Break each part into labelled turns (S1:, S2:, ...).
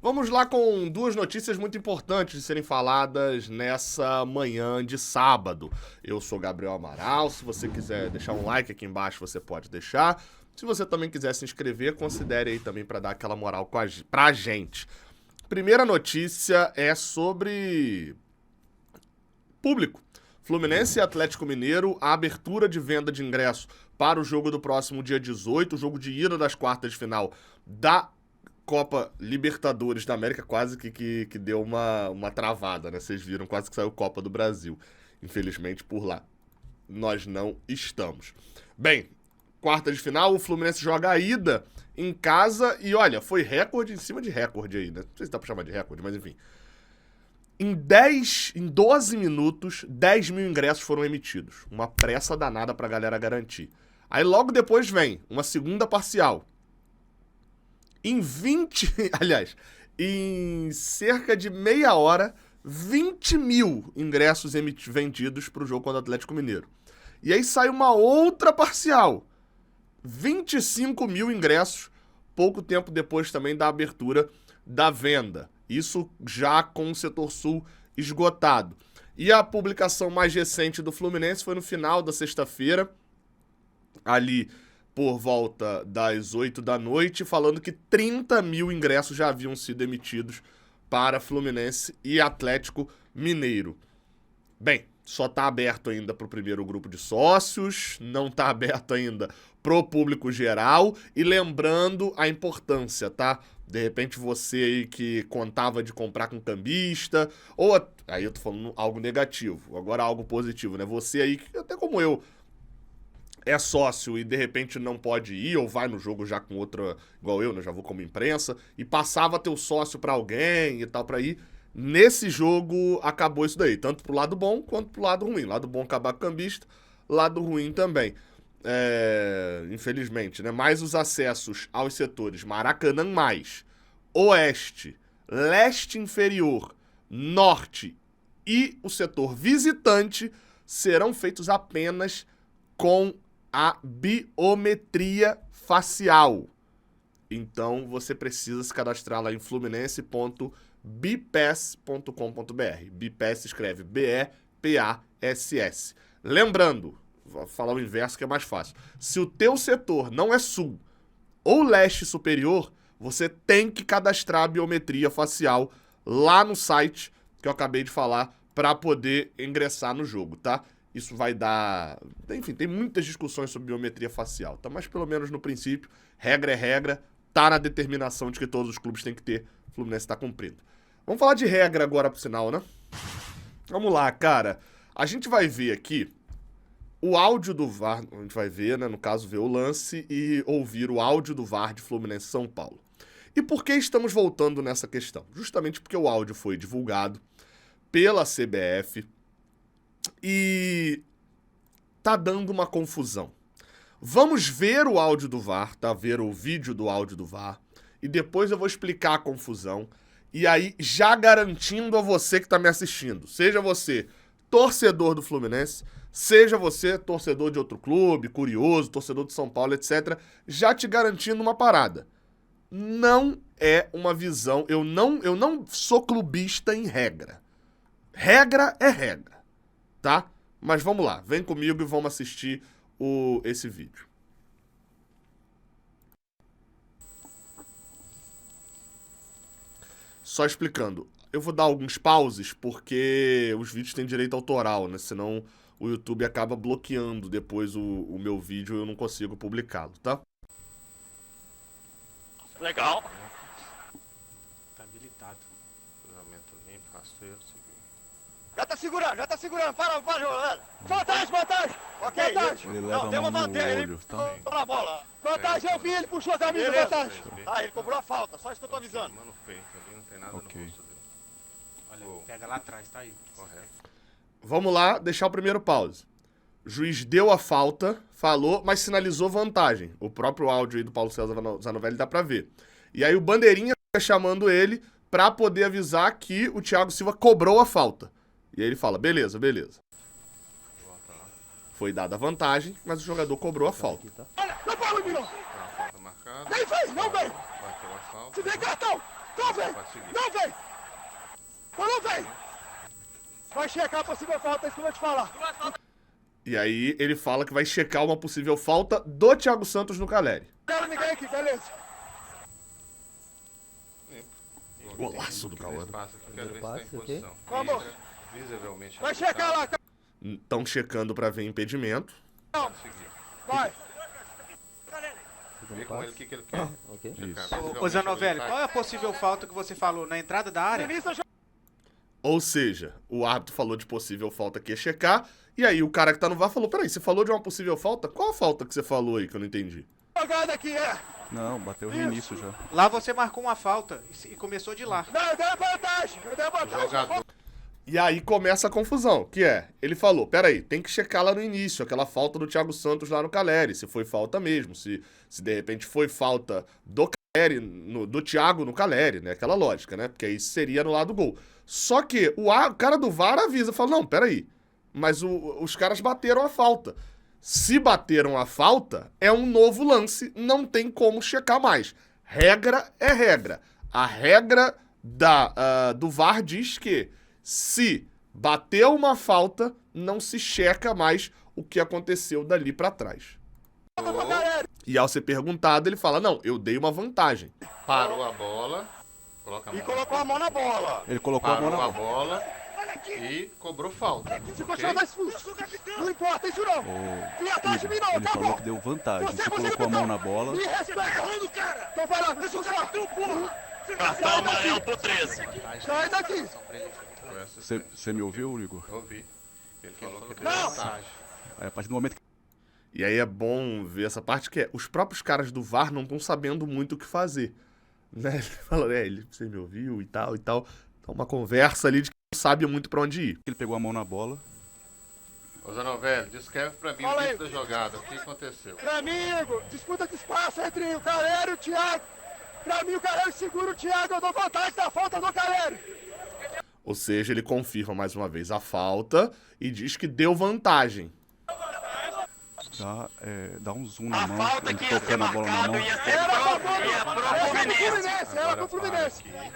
S1: Vamos lá com duas notícias muito importantes de serem faladas nessa manhã de sábado. Eu sou Gabriel Amaral, se você quiser deixar um like aqui embaixo, você pode deixar. Se você também quiser se inscrever, considere aí também para dar aquela moral pra gente. Primeira notícia é sobre público. Fluminense e Atlético Mineiro, a abertura de venda de ingresso para o jogo do próximo dia 18, o jogo de ida das quartas de final da Copa Libertadores da América, quase que deu uma travada, né? Vocês viram, quase que saiu Copa do Brasil. Infelizmente, por lá nós não estamos. Bem, quarta de final, o Fluminense joga a ida em casa e, olha, foi recorde em cima de recorde aí, né? Não sei se dá pra chamar de recorde, mas enfim. Em 12 minutos, 10 mil ingressos foram emitidos. Uma pressa danada pra galera garantir. Aí logo depois vem uma segunda parcial. Em cerca de meia hora, 20 mil ingressos vendidos pro jogo contra o Atlético Mineiro. E aí sai uma outra parcial. 25 mil ingressos, pouco tempo depois também da abertura da venda. Isso já com o setor sul esgotado. E a publicação mais recente do Fluminense foi no final da sexta-feira, ali por volta das 8 da noite, falando que 30 mil ingressos já haviam sido emitidos para Fluminense e Atlético Mineiro. Bem, só está aberto ainda para o primeiro grupo de sócios, não está aberto ainda para o público geral, e lembrando a importância, tá? De repente você aí que contava de comprar com cambista, ou aí eu tô falando algo negativo, agora algo positivo, né? Você aí, até como eu, é sócio e de repente não pode ir, ou vai no jogo já com outra, igual eu, né? Já vou como imprensa, e passava teu sócio pra alguém e tal pra ir. Nesse jogo acabou isso daí, tanto pro lado bom quanto pro lado ruim. Lado bom acabar com o cambista, lado ruim também. Infelizmente, né? Mais os acessos aos setores Maracanã mais, Oeste, Leste Inferior, Norte e o setor visitante serão feitos apenas com a biometria facial. Então você precisa se cadastrar lá em fluminense.bipass.com.br. Bipass escreve B-E-P-A-S-S. Lembrando, vou falar o inverso que é mais fácil. Se o teu setor não é sul ou leste superior, você tem que cadastrar a biometria facial lá no site que eu acabei de falar para poder ingressar no jogo, tá? Isso vai dar... Enfim, tem muitas discussões sobre biometria facial, tá? Mas pelo menos no princípio, regra é regra, tá na determinação de que todos os clubes têm que ter, o Fluminense tá cumprindo. Vamos falar de regra agora, por sinal, né? Vamos lá, cara. A gente vai ver aqui o áudio do VAR, a gente vai ver, né? No caso, ver o lance e ouvir o áudio do VAR de Fluminense e São Paulo. E por que estamos voltando nessa questão? Justamente porque o áudio foi divulgado pela CBF e tá dando uma confusão. Vamos ver o áudio do VAR, tá? Ver o vídeo do áudio do VAR. E depois eu vou explicar a confusão. E aí, já garantindo a você que tá me assistindo, seja você torcedor do Fluminense, seja você torcedor de outro clube, curioso, torcedor de São Paulo, etc., já te garantindo uma parada. Não é uma visão... Eu não sou clubista em regra. Regra é regra, tá? Mas vamos lá, vem comigo e vamos assistir esse vídeo. Só explicando, eu vou dar alguns pauses porque os vídeos têm direito autoral, né? Senão o YouTube acaba bloqueando depois o meu vídeo e eu não consigo publicá-lo, tá?
S2: Legal.
S3: Tá habilitado.
S4: Cruzamento limpo, rasteiro, seguinte.
S2: Já tá segurando. Para, galera. Vantagem. Ok.
S4: Ele leva
S2: Não, tem
S4: a
S2: uma
S4: mão no
S2: vantagem. Ele
S4: olho, tá?
S2: pulou na bola. Vantagem, eu vi, ele puxou a camisa, vantagem. Ah, ele cobrou a falta, só isso que eu tô avisando.
S4: Mano, peito ali, não tem nada
S3: Ok.
S4: no rosto dele.
S3: Olha,
S4: Oh.
S3: pega lá atrás, tá aí.
S4: Correto.
S1: Vamos lá, deixar o primeiro pause. O juiz deu a falta, falou, mas sinalizou vantagem. O próprio áudio aí do Paulo César Zanovelli dá pra ver. E aí o Bandeirinha fica chamando ele pra poder avisar que o Thiago Silva cobrou a falta. E aí ele fala, beleza.
S4: Volta lá.
S1: Foi dada a vantagem, mas o jogador cobrou a falta.
S2: Olha, não fala, Mirão.
S4: Tá a falta marcada.
S2: Nem fez, não, velho.
S4: Bateu a falta.
S2: Se tem cartão, Não vem!
S4: Pode seguir.
S2: Não vem! Não vem! Vai checar a possível falta, é isso que eu vou te falar.
S1: E aí ele fala que vai checar uma possível falta do Thiago Santos no Caleri.
S2: Não quero ninguém aqui, beleza?
S1: Golaço do Cauã.
S4: Espaço aqui, quero ver se
S5: Passe,
S4: tá em
S5: ok.
S4: posição.
S2: Vamos.
S4: Visivelmente
S2: Vai checar lá, cara.
S1: Estão checando pra ver impedimento.
S4: Pode seguir.
S2: Vai.
S4: Vê com ele o que ele quer.
S5: Ok.
S4: Checar
S3: Ô Zanovelli,
S4: visivelmente
S3: qual é a possível falta que você falou? Na entrada da área?
S2: Início, já
S1: Ou seja, o árbitro falou de possível falta que ia checar, e aí o cara que tá no VAR falou, peraí, você falou de uma possível falta? Qual a falta que você falou aí que eu não entendi?
S2: jogada aqui, é.
S6: Não, bateu no início já.
S3: Lá você marcou uma falta e começou de lá.
S2: Não, eu dei a vantagem. Eu dei a
S4: O
S2: vantagem.
S4: jogador.
S1: E aí começa a confusão, que é, ele falou, peraí, tem que checar lá no início, aquela falta do Thiago Santos lá no Caleri, se foi falta mesmo, se de repente foi falta do Caleri, do Thiago no Caleri, né, aquela lógica, né, porque aí seria no lado do gol. Só que o cara do VAR avisa, fala, não, peraí, mas os caras bateram a falta. Se bateram a falta, é um novo lance, não tem como checar mais. Regra é regra. A regra do VAR diz que se bateu uma falta, não se checa mais o que aconteceu dali pra trás. E ao ser perguntado, ele fala, não, eu dei uma vantagem.
S4: Parou a bola. Coloca a
S2: E
S4: mão.
S2: colocou a mão na bola.
S6: Ele colocou a mão
S4: Parou
S6: na
S4: a bola e cobrou falta.
S2: Se
S4: ok?
S2: continuar mais expulso. Não importa isso não. Vem atrás de mim não,
S6: Ele falou
S2: acabou.
S6: que deu vantagem.
S2: Você
S6: Você colocou a mão na bola.
S2: Me respeita, cara. Então vai lá, deixa eu falar.
S7: Cartão amarelo pro 13.
S2: Sai daqui.
S4: Foi essa
S6: Você me ouviu, Igor?
S4: Eu ouvi. Ele falou que deu
S2: Não!
S4: vantagem.
S6: Aí, a partir do momento que
S1: E aí é bom ver essa parte que é, os próprios caras do VAR não estão sabendo muito o que fazer. Né? Ele falou, você me ouviu e tal. Então uma conversa ali de que não sabe muito pra onde ir.
S6: ele pegou a mão na bola,
S4: Ô Zanovelli, descreve pra mim o
S2: Fala aí.
S4: início da jogada. O que aconteceu?
S2: Pra mim, Igor, disputa de espaço entre o Caleri e o Thiago. Pra mim, o Caleri segura o Thiago, eu dou vantagem da falta do Caleri.
S1: Ou seja, ele confirma mais uma vez a falta e diz que deu vantagem.
S6: dá um zoom
S7: A
S6: na mão,
S7: falta
S6: ele
S7: que ia ser
S6: tocando a bola na
S7: marcada
S6: mão.
S7: ia ser
S2: Era a favor
S7: pro Fluminense.
S2: Era
S4: Agora
S2: pro
S4: para
S2: Fluminense.
S4: aqui.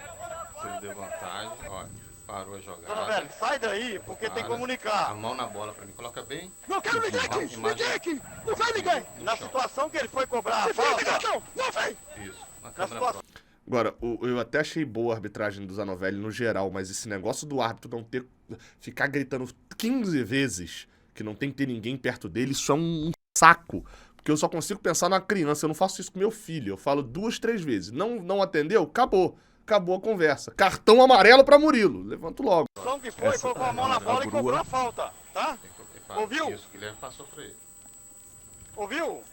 S4: Se ele deu vantagem, ó, parou a
S2: Tá
S4: jogada.
S2: velho, sai daí, porque tem que
S4: A
S2: comunicar.
S4: mão na bola pra mim, coloca bem.
S2: Não quero ninguém aqui, ninguém aqui. Não vem ninguém. Na situação que ele foi cobrar a falta. Não vem.
S4: Isso. Na
S2: Na
S4: câmera
S2: situação.
S4: próxima.
S1: Agora, eu até achei boa a arbitragem do Zanovelli no geral, mas esse negócio do árbitro não ter. Ficar gritando 15 vezes que não tem que ter ninguém perto dele, isso é um saco. Porque eu só consigo pensar na criança, eu não faço isso com meu filho. Eu falo 2, 3 vezes. Não atendeu? Acabou. Acabou a conversa. Cartão amarelo pra Murilo. Levanto logo.
S2: A situação que foi, colocou a mão na bola e
S6: grua.
S2: cobrou a falta. Tá? Ouviu?
S4: Isso, o Guilherme passou pra ele.
S2: Ouviu?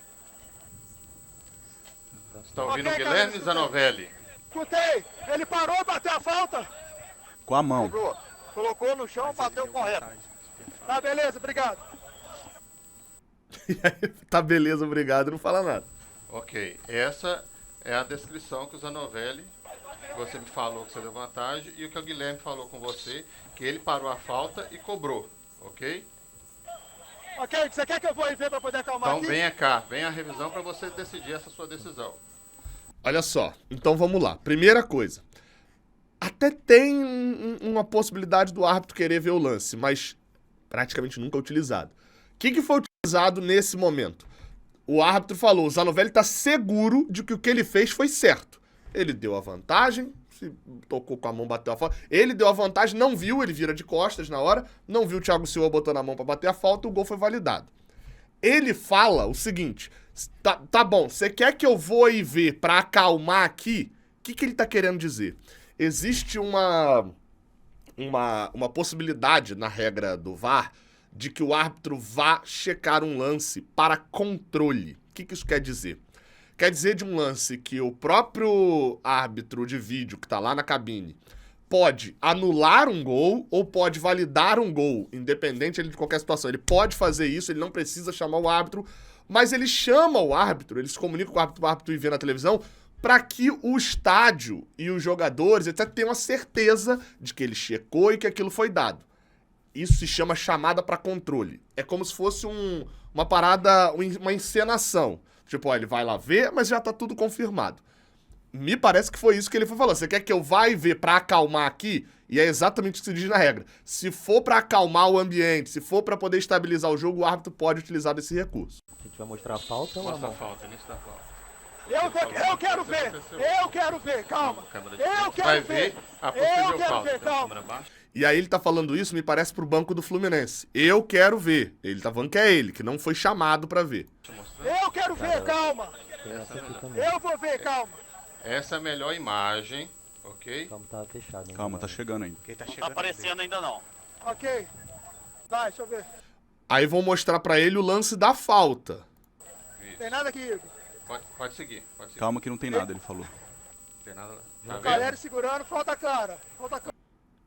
S4: Você tá ouvindo
S2: Ok,
S4: o Guilherme
S2: cara,
S4: Zanovelli?
S2: Escutei. Ele parou, bateu a falta.
S6: Com a mão.
S2: Cobrou. Colocou no chão, bateu correto. Tá, beleza, obrigado.
S1: E aí, tá beleza, obrigado, não fala nada.
S4: Ok, essa é a descrição que o Zanovelli, que você me falou que você deu vantagem, e o que o Guilherme falou com você, que ele parou a falta e cobrou, ok?
S2: Ok, você quer que eu vou aí ver pra poder acalmar
S4: Então
S2: aqui?
S4: venha cá, venha a revisão para você decidir essa sua decisão.
S1: Olha só, então vamos lá. Primeira coisa. Até tem uma possibilidade do árbitro querer ver o lance, mas praticamente nunca é utilizado. O que foi utilizado nesse momento? O árbitro falou, o Zanovelli tá seguro de que o que ele fez foi certo. Ele deu a vantagem, se tocou com a mão, bateu a falta. Ele deu a vantagem, não viu, ele vira de costas na hora, não viu o Thiago Silva botando a mão pra bater a falta, o gol foi validado. Ele fala o seguinte, tá bom, você quer que eu vou aí ver pra acalmar aqui? O que ele tá querendo dizer? Existe uma possibilidade na regra do VAR de que o árbitro vá checar um lance para controle. O que isso quer dizer? Quer dizer de um lance que o próprio árbitro de vídeo que tá lá na cabine pode anular um gol ou pode validar um gol, independente de qualquer situação. Ele pode fazer isso, ele não precisa chamar o árbitro, mas ele chama o árbitro, ele se comunica com o árbitro e vê na televisão, para que o estádio e os jogadores etc, tenham a certeza de que ele checou e que aquilo foi dado. Isso se chama chamada para controle. É como se fosse uma parada, uma encenação. Tipo, ó, ele vai lá ver, mas já tá tudo confirmado. Me parece que foi isso que ele foi falando. Você quer que eu vá e ver pra acalmar aqui? E é exatamente o que se diz na regra. Se for pra acalmar o ambiente, se for pra poder estabilizar o jogo, o árbitro pode utilizar desse recurso.
S5: A gente vai mostrar a falta ou a
S4: Mostra a
S5: mão?
S4: falta, início da falta.
S2: Eu quero ver! Eu quero ver, calma! Eu quero
S4: Vai
S2: ver!
S4: ver a
S2: Eu
S4: possível
S2: quero
S4: falta.
S2: ver, calma!
S1: E aí ele tá falando isso, me parece, pro banco do Fluminense. Eu quero ver. Ele tá falando que é ele, que não foi chamado pra ver.
S4: Deixa eu mostrar.
S2: Eu quero ver, calma!
S5: Tem essa aqui também.
S2: Eu vou ver, calma!
S4: Essa é a melhor imagem, ok?
S5: Calma, tá fechado ainda.
S6: Calma, tá chegando ainda.
S3: Porque tá
S7: Não tá
S3: chegando.
S7: aparecendo ainda não.
S2: Ok. Vai, deixa eu ver.
S1: Aí vão mostrar pra ele o lance da falta.
S2: Tem nada aqui, Igor.
S4: Pode seguir, pode seguir.
S6: Calma que não tem nada, ele falou.
S4: Não tem nada lá. Tá
S2: O
S4: vendo?
S2: Caleri segurando, falta clara. Falta clara.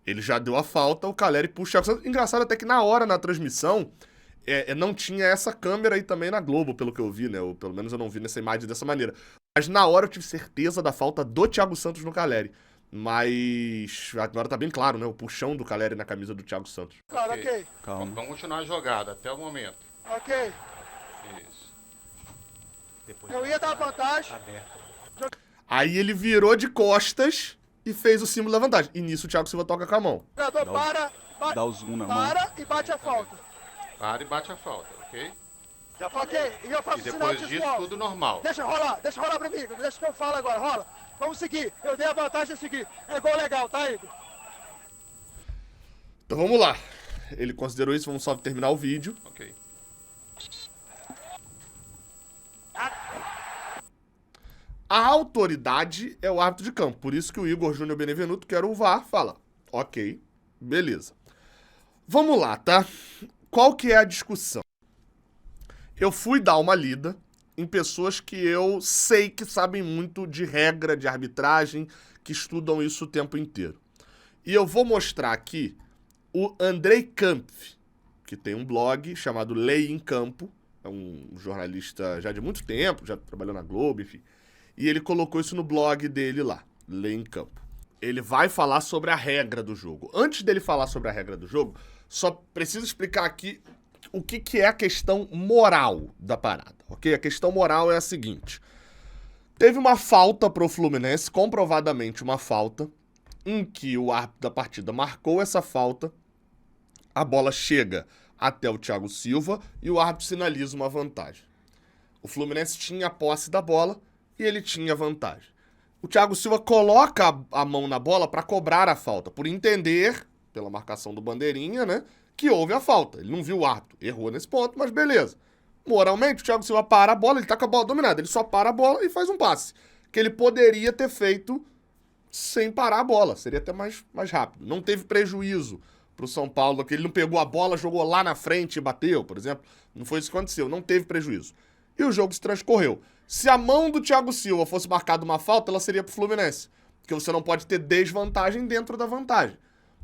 S1: Ele já deu a falta, o Caleri puxa o Thiago Santos. Engraçado até que na hora, na transmissão, não tinha essa câmera aí também na Globo, pelo que eu vi, né? Ou pelo menos eu não vi nessa imagem dessa maneira. Mas na hora eu tive certeza da falta do Thiago Santos no Caleri. Mas agora tá bem claro, né? O puxão do Caleri na camisa do Thiago Santos.
S2: Claro,
S4: Ok.
S2: ok.
S6: Calma.
S4: Vamos continuar a jogada até o momento.
S2: Ok.
S4: Isso.
S3: Depois
S2: Eu ia dar vantagem.
S3: aberto.
S1: Aí ele virou de costas e fez o símbolo da vantagem. E nisso o Thiago Silva toca com a mão.
S2: O jogador para,
S6: Dá o zoom na mão.
S2: para e bate a falta.
S4: Para e bate a falta, ok?
S2: Ok, e eu faço
S4: E
S2: sinal
S4: depois
S2: de
S4: disso,
S2: desigual.
S4: tudo normal.
S2: Deixa rolar pra mim, deixa que eu falo agora, rola. Vamos seguir, eu dei a vantagem de seguir. É gol legal, tá, Igor?
S1: Então vamos lá. Ele considerou isso, vamos só terminar o vídeo.
S4: Ok.
S1: A autoridade é o árbitro de campo. Por isso que o Igor Júnior Benevenuto, que era o VAR, fala: ok, beleza. Vamos lá, tá? Qual que é a discussão? Eu fui dar uma lida em pessoas que eu sei que sabem muito de regra, de arbitragem, que estudam isso o tempo inteiro. E eu vou mostrar aqui o Andrei Kampf, que tem um blog chamado Lei em Campo, é um jornalista já de muito tempo, já trabalhou na Globo, enfim. E ele colocou isso no blog dele lá, Lei em Campo. Ele vai falar sobre a regra do jogo. Antes dele falar sobre a regra do jogo, só preciso explicar aqui o que é a questão moral da parada, ok? A questão moral é a seguinte. Teve uma falta pro Fluminense, comprovadamente uma falta, em que o árbitro da partida marcou essa falta, a bola chega até o Thiago Silva e o árbitro sinaliza uma vantagem. O Fluminense tinha a posse da bola e ele tinha vantagem. O Thiago Silva coloca a mão na bola para cobrar a falta, por entender, pela marcação do bandeirinha, né, que houve a falta. Ele não viu o árbitro, errou nesse ponto, mas beleza. Moralmente, o Thiago Silva para a bola, ele tá com a bola dominada, ele só para a bola e faz um passe, que ele poderia ter feito sem parar a bola, seria até mais rápido. Não teve prejuízo pro São Paulo, que ele não pegou a bola, jogou lá na frente e bateu, por exemplo. Não foi isso que aconteceu, não teve prejuízo. E o jogo se transcorreu. Se a mão do Thiago Silva fosse marcada uma falta, ela seria pro Fluminense, porque você não pode ter desvantagem dentro da vantagem.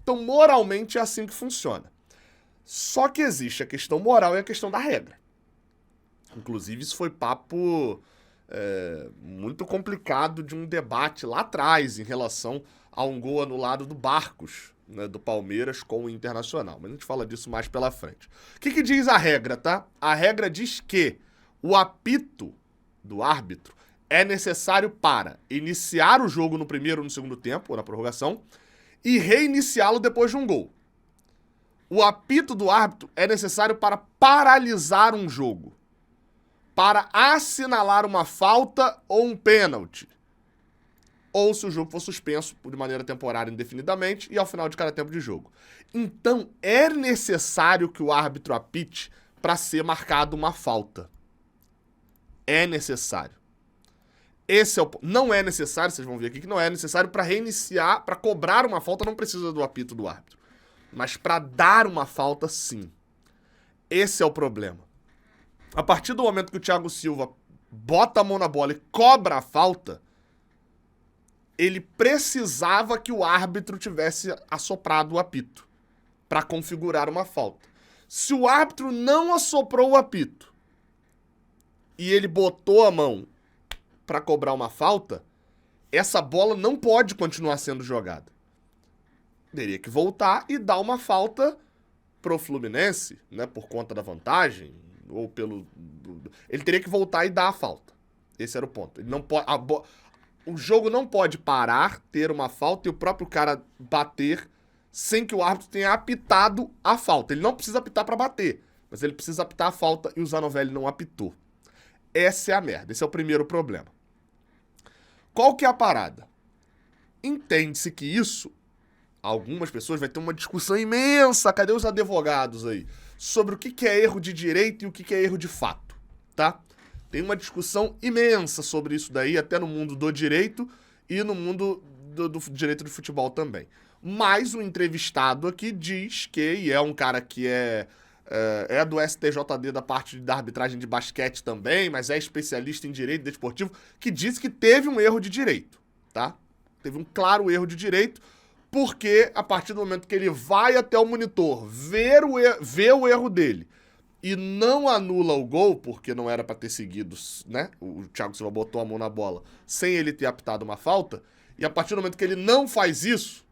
S1: Então, moralmente, é assim que funciona. Só que existe a questão moral e a questão da regra. Inclusive, isso foi papo muito complicado de um debate lá atrás em relação a um gol anulado do Barcos, né, do Palmeiras com o Internacional. Mas a gente fala disso mais pela frente. O que diz a regra, tá? A regra diz que o apito do árbitro é necessário para iniciar o jogo no primeiro ou no segundo tempo, ou na prorrogação, e reiniciá-lo depois de um gol. O apito do árbitro é necessário para paralisar um jogo, para assinalar uma falta ou um pênalti, ou se o jogo for suspenso de maneira temporária indefinidamente e ao final de cada tempo de jogo. Então, é necessário que o árbitro apite para ser marcada uma falta. É necessário. Esse é o... Não é necessário, vocês vão ver aqui que não é necessário para reiniciar, para cobrar uma falta, não precisa do apito do árbitro. Mas para dar uma falta, sim. Esse é o problema. A partir do momento que o Thiago Silva bota a mão na bola e cobra a falta, ele precisava que o árbitro tivesse assoprado o apito para configurar uma falta. Se o árbitro não assoprou o apito e ele botou a mão para cobrar uma falta, essa bola não pode continuar sendo jogada. Teria que voltar e dar uma falta pro Fluminense, né, por conta da vantagem, ou pelo... Ele teria que voltar e dar a falta. Esse era o ponto. Ele não pode... o jogo não pode parar, ter uma falta e o próprio cara bater sem que o árbitro tenha apitado a falta. Ele não precisa apitar pra bater, mas ele precisa apitar a falta e o Zanovelli não apitou. Essa é a merda, esse é o primeiro problema. Qual que é a parada? Entende-se que isso, algumas pessoas vai ter uma discussão imensa, cadê os advogados aí? Sobre o que é erro de direito e o que é erro de fato, tá? Tem uma discussão imensa sobre isso daí, até no mundo do direito e no mundo do direito de futebol também. Mas o entrevistado aqui diz que, e é um cara que é do STJD da parte da arbitragem de basquete também, mas é especialista em direito desportivo, que disse que teve um erro de direito, tá? Teve um claro erro de direito, porque a partir do momento que ele vai até o monitor, vê o erro dele e não anula o gol, porque não era pra ter seguido, né? O Thiago Silva botou a mão na bola sem ele ter apitado uma falta, e a partir do momento que ele não faz isso,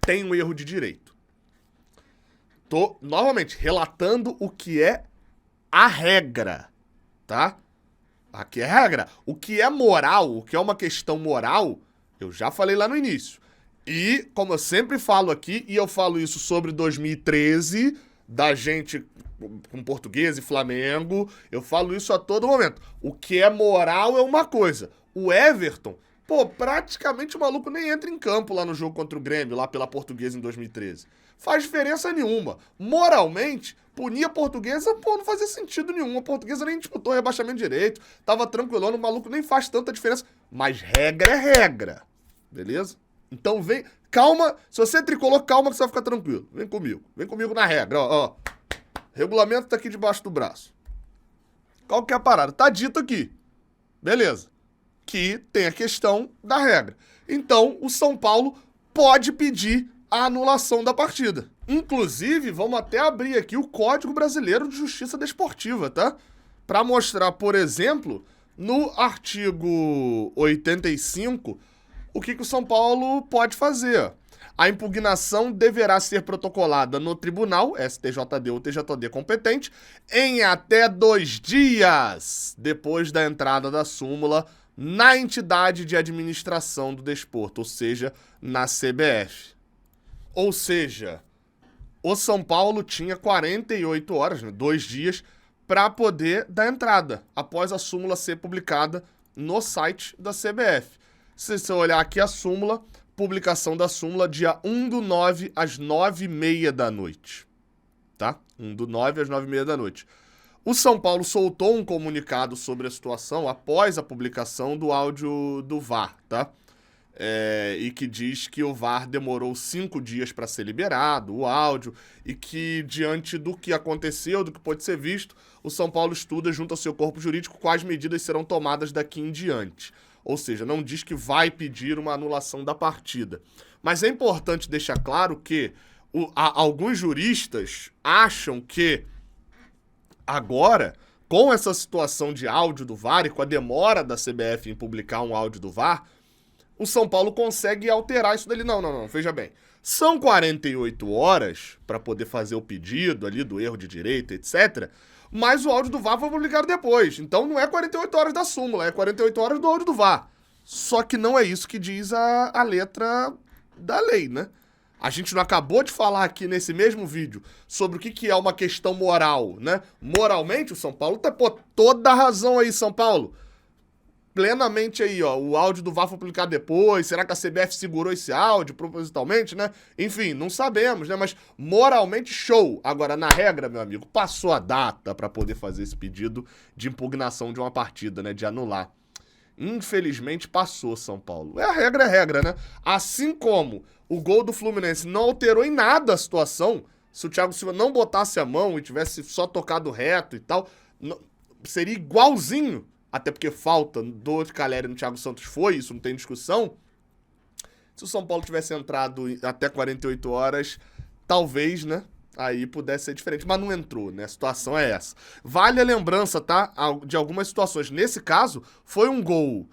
S1: tem um erro de direito. Tô, novamente, relatando o que é a regra, tá? Aqui é a regra. O que é moral, o que é uma questão moral, eu já falei lá no início. E, como eu sempre falo aqui, e eu falo isso sobre 2013, da gente com Português e Flamengo, eu falo isso a todo momento. O que é moral é uma coisa. O Everton, pô, praticamente o maluco nem entra em campo lá no jogo contra o Grêmio, lá pela Portuguesa em 2013. Faz diferença nenhuma. Moralmente, punir a Portuguesa, pô, não fazia sentido nenhum. A Portuguesa nem disputou rebaixamento direito, tava tranquilão, o maluco nem faz tanta diferença. Mas regra é regra, beleza? Então vem, calma, se você é tricolor, calma que você vai ficar tranquilo. Vem comigo na regra, ó. Regulamento tá aqui debaixo do braço. Qual que é a parada? Tá dito aqui, beleza? Que tem a questão da regra. Então, o São Paulo pode pedir a anulação da partida. Inclusive, vamos até abrir aqui o Código Brasileiro de Justiça Desportiva, tá? Para mostrar, por exemplo, no artigo 85, o que o São Paulo pode fazer. A impugnação deverá ser protocolada no tribunal, STJD ou TJD competente, em até 2 dias depois da entrada da súmula na entidade de administração do desporto, ou seja, na CBF. Ou seja, o São Paulo tinha 48 horas, 2 dias, para poder dar entrada, após a súmula ser publicada no site da CBF. Se você olhar aqui a súmula, publicação da súmula dia 1/9 às 9h30 da noite, tá? 1/9 às 9h30 da noite. O São Paulo soltou um comunicado sobre a situação após a publicação do áudio do VAR, tá? E que diz que o VAR demorou 5 dias para ser liberado, o áudio, e que diante do que aconteceu, do que pode ser visto, o São Paulo estuda junto ao seu corpo jurídico quais medidas serão tomadas daqui em diante. Ou seja, não diz que vai pedir uma anulação da partida. Mas é importante deixar claro que alguns juristas acham que agora, com essa situação de áudio do VAR e com a demora da CBF em publicar um áudio do VAR, o São Paulo consegue alterar isso dele. Não, veja bem. São 48 horas para poder fazer o pedido ali do erro de direito, etc., mas o áudio do VAR foi publicado depois. Então não é 48 horas da súmula, é 48 horas do áudio do VAR. Só que não é isso que diz a letra da lei, né? A gente não acabou de falar aqui nesse mesmo vídeo sobre o que é uma questão moral, né? Moralmente, o São Paulo tá, pô, toda a razão aí, São Paulo. Plenamente aí, ó, o áudio do VAR foi publicado depois, será que a CBF segurou esse áudio propositalmente, né? Enfim, não sabemos, né? Mas moralmente, show. Agora, na regra, meu amigo, passou a data para poder fazer esse pedido de impugnação de uma partida, né? De anular. Infelizmente, passou, São Paulo. É regra, né? Assim como o gol do Fluminense não alterou em nada a situação, se o Thiago Silva não botasse a mão e tivesse só tocado reto e tal, seria igualzinho. Até porque falta do Caleri no Thiago Santos foi, isso não tem discussão. Se o São Paulo tivesse entrado até 48 horas, talvez, né, aí pudesse ser diferente. Mas não entrou, né, a situação é essa. Vale a lembrança, tá, de algumas situações. Nesse caso, foi um gol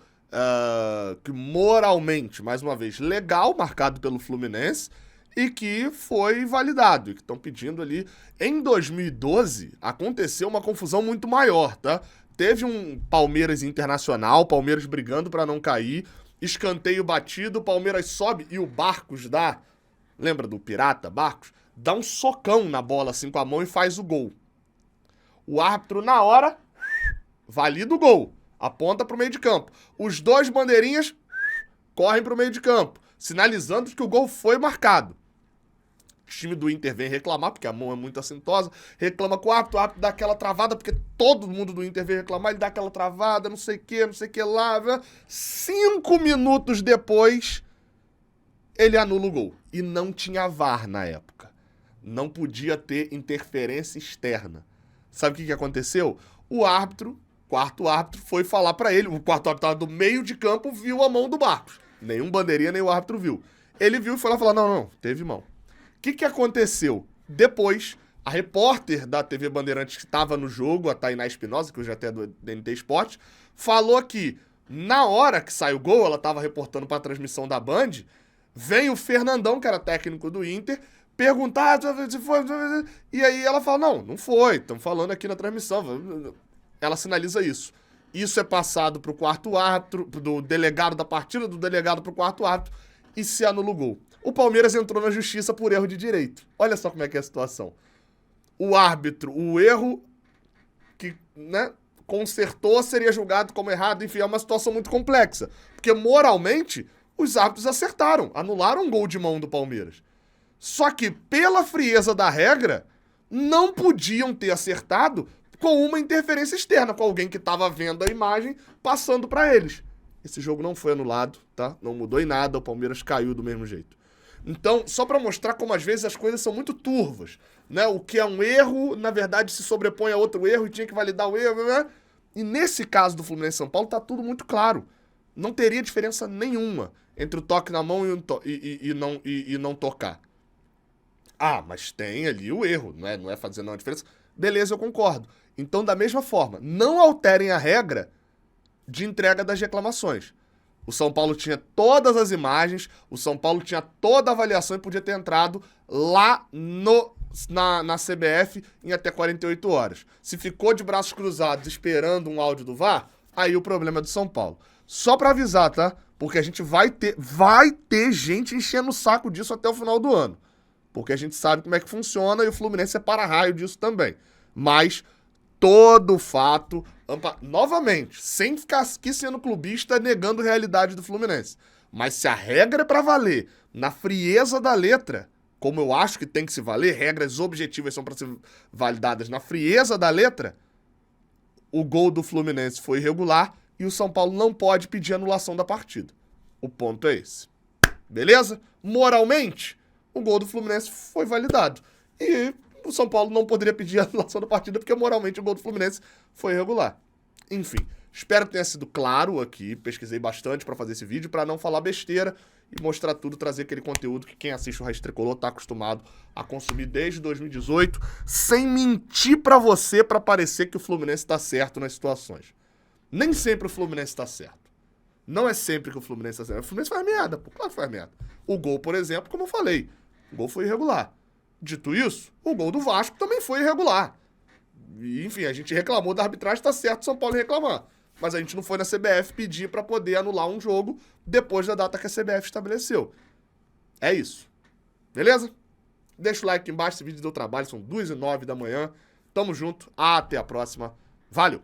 S1: que moralmente, mais uma vez, legal, marcado pelo Fluminense, e que foi validado, e que estão pedindo ali. Em 2012, aconteceu uma confusão muito maior, tá? teve um Palmeiras Internacional, Palmeiras brigando pra não cair, escanteio batido, o Palmeiras sobe e o Barcos dá, lembra do Pirata, Barcos? Dá um socão na bola assim com a mão e faz o gol. O árbitro, na hora, valida o gol, aponta pro meio de campo. Os dois bandeirinhas correm pro meio de campo, sinalizando que o gol foi marcado. O time do Inter vem reclamar, porque a mão é muito assintosa, reclama com o árbitro dá aquela travada, porque todo mundo do Inter vem reclamar, ele dá aquela travada, não sei o que lá. 5 minutos depois, ele anula o gol. E não tinha VAR na época. Não podia ter interferência externa. Sabe o que aconteceu? O árbitro, quarto árbitro, foi falar pra ele, o quarto árbitro estava do meio de campo, viu a mão do Barcos. Nenhum bandeirinha, nem o árbitro viu. Ele viu e foi lá falar, não, teve mão. O que aconteceu? Depois, a repórter da TV Bandeirantes que estava no jogo, a Tainá Espinosa, que hoje até é do DNT Esporte, falou que na hora que sai o gol, ela estava reportando para a transmissão da Band, vem o Fernandão, que era técnico do Inter, perguntar se foi... E aí ela fala, não foi, estamos falando aqui na transmissão. Ela sinaliza isso. Isso é passado para o quarto árbitro, do delegado da partida, do delegado para o quarto árbitro, e se anula o gol. O Palmeiras entrou na justiça por erro de direito. Olha só como é que é a situação. O árbitro, o erro que, consertou seria julgado como errado. Enfim, é uma situação muito complexa. Porque, moralmente, os árbitros acertaram. Anularam um gol de mão do Palmeiras. Só que, pela frieza da regra, não podiam ter acertado com uma interferência externa, com alguém que estava vendo a imagem passando para eles. Esse jogo não foi anulado, tá? Não mudou em nada, o Palmeiras caiu do mesmo jeito. Então, só para mostrar como às vezes as coisas são muito turvas, né? O que é um erro, na verdade, se sobrepõe a outro erro e tinha que validar o erro, né? E nesse caso do Fluminense e São Paulo, tá tudo muito claro. Não teria diferença nenhuma entre o toque na mão e não tocar. Ah, mas tem ali o erro, não é fazer nenhuma diferença. Beleza, eu concordo. Então, da mesma forma, não alterem a regra de entrega das reclamações. O São Paulo tinha todas as imagens, o São Paulo tinha toda a avaliação e podia ter entrado lá na CBF em até 48 horas. Se ficou de braços cruzados esperando um áudio do VAR, aí o problema é do São Paulo. Só pra avisar, tá? Porque a gente vai ter gente enchendo o saco disso até o final do ano. Porque a gente sabe como é que funciona e o Fluminense é para-raio disso também. Mas todo fato, novamente, sem ficar aqui sendo clubista negando a realidade do Fluminense. Mas se a regra é pra valer na frieza da letra, como eu acho que tem que se valer, regras objetivas são para ser validadas na frieza da letra, o gol do Fluminense foi irregular e o São Paulo não pode pedir anulação da partida. O ponto é esse. Beleza? Moralmente, o gol do Fluminense foi validado. E o São Paulo não poderia pedir a anulação da partida porque moralmente o gol do Fluminense foi irregular. Enfim, espero que tenha sido claro aqui. Pesquisei bastante para fazer esse vídeo para não falar besteira e mostrar tudo, trazer aquele conteúdo que quem assiste o Raiz Tricolor tá acostumado a consumir desde 2018, sem mentir para você para parecer que o Fluminense tá certo nas situações. Nem sempre o Fluminense tá certo. Não é sempre que o Fluminense tá certo. O Fluminense faz merda, pô. Claro que faz merda. O gol, por exemplo, como eu falei, o gol foi irregular. Dito isso, o gol do Vasco também foi irregular. E, enfim, a gente reclamou da arbitragem, tá certo São Paulo reclamar. Mas a gente não foi na CBF pedir pra poder anular um jogo depois da data que a CBF estabeleceu. É isso. Beleza? Deixa o like aqui embaixo, esse vídeo deu trabalho, são 2h09 da manhã. Tamo junto, até a próxima. Valeu!